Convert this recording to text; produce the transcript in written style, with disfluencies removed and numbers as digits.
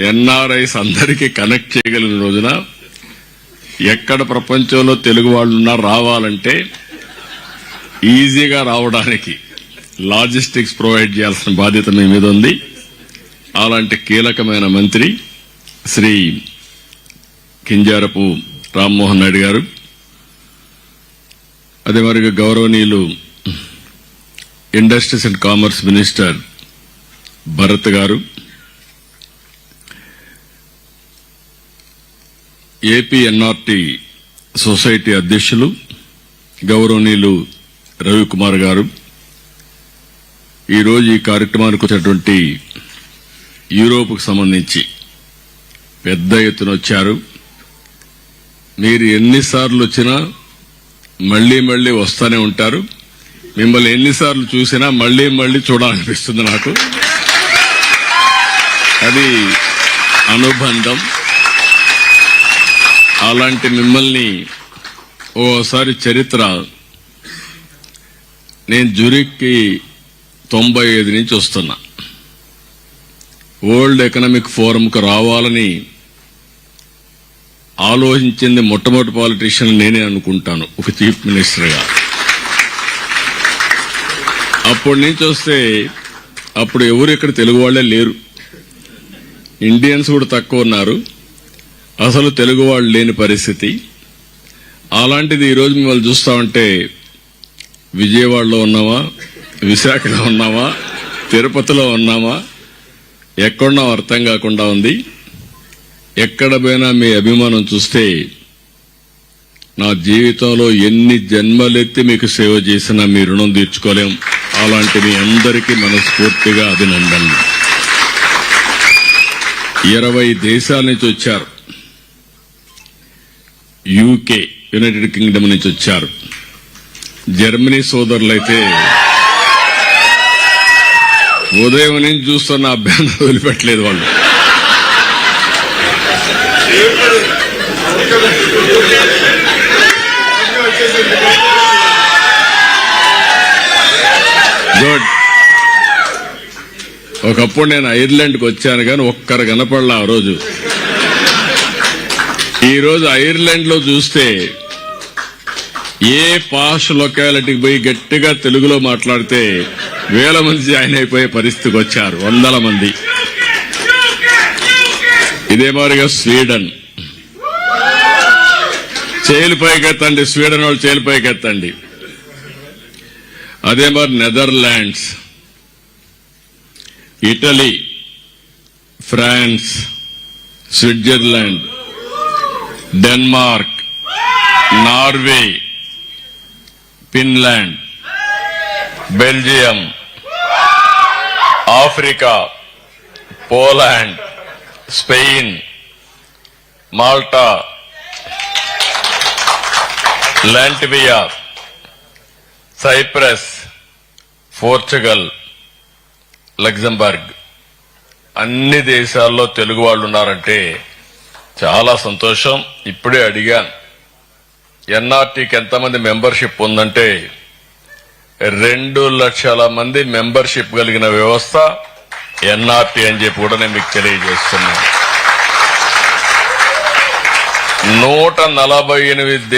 NRIs అందరికీ connect చేయగలిగిన రోజున ఎక్కడ ప్రపంచంలో తెలుగు వాళ్ళున్నా రావాలంటే ఈజీగా రావడానికి లాజిస్టిక్స్ ప్రొవైడ్ చేయాల్సిన బాధ్యత మీ మీద ఉంది. అలాంటి కీలకమైన మంత్రి శ్రీ కింజారపు రామ్మోహన్ నాయుడు గారు, అదే మరి గౌరవనీయులు industries and commerce minister Bharat గారు, ఏపీ ఎన్ఆర్టీ సొసైటీ అధ్యక్షులు గౌరవనీయులు రవికుమార్ గారు, ఈరోజు ఈ కార్యక్రమానికి వచ్చినటువంటి యూరోప్కు సంబంధించి పెద్ద ఎత్తున వచ్చారు. మీరు ఎన్నిసార్లు వచ్చినా మళ్లీ మళ్లీ వస్తూనే ఉంటారు. మిమ్మల్ని ఎన్నిసార్లు చూసినా మళ్లీ మళ్లీ చూడాలనిపిస్తుంది నాకు. అది అనుబంధం. అలాంటి మిమ్మల్ని ఓసారి చరిత్ర, నేను జ్యూరిక్కి 95 నుంచి వస్తున్నా. వరల్డ్ ఎకనామిక్ ఫోరంకు రావాలని ఆలోచించింది మొట్టమొదటి పాలిటిషియన్ నేనే అనుకుంటాను, ఒక చీఫ్ మినిస్టర్గా. అప్పటి నుంచి వస్తే అప్పుడు ఎవరు ఇక్కడ తెలుగు వాళ్లే లేరు, ఇండియన్స్ కూడా తక్కువ ఉన్నారు, అసలు తెలుగు వాళ్ళు లేని పరిస్థితి. అలాంటిది ఈరోజు మిమ్మల్ని చూస్తామంటే విజయవాడలో ఉన్నామా, విశాఖలో ఉన్నామా, తిరుపతిలో ఉన్నామా, ఎక్కడున్నాం అర్థం కాకుండా ఉంది. ఎక్కడ పోయినా మీ అభిమానం చూస్తే నా జీవితంలో ఎన్ని జన్మలెత్తి మీకు సేవ చేసినా మీ రుణం తీర్చుకోలేం. అలాంటి మీ అందరికీ మనస్ఫూర్తిగా అభినందనలు. 20 దేశాల నుంచి వచ్చారు. యూకే, యునైటెడ్ కింగ్డమ్ నుంచి వచ్చారు. జర్మనీ సోదరులైతే ఉదయం నుంచి చూస్తున్న అభ్యర్థి వదిలిపెట్టలేదు వాళ్ళు. గుడ్. ఒకప్పుడు నేను ఐర్లాండ్కి వచ్చాను కానీ ఒక్కరు కనపడలా ఆ రోజు. ఈరోజు ఐర్లాండ్ లో చూస్తే ఏ పాష్ లొకాలిటీకి పోయి గట్టిగా తెలుగులో మాట్లాడితే 1000 మంది జాయిన్ అయిపోయే పరిస్థితికి వచ్చారు, 100 మంది. ఇదే మాదిరిగా స్వీడన్, చేలిపైకెత్తండి, స్వీడన్ వాళ్ళు చేలిపైకెత్తండి. అదే మరి Netherlands, Italy, France, Switzerland, Denmark, Norway, Finland, Belgium, Africa, Poland, Spain, Malta, Latvia, Cyprus, Portugal, Luxembourg, అన్ని దేశాల్లో తెలుగు వాళ్ళు ఉన్నారంటే చాలా సంతోషం. ఇప్పుడే అడిగాను, ఎన్ఆర్టీకి ఎంతమంది మెంబర్షిప్ ఉందంటే 2 లక్షల మంది మెంబర్షిప్ కలిగిన వ్యవస్థ ఎన్ఆర్టీ అని చెప్పి కూడా నేను మీకు తెలియజేస్తున్నాను. 148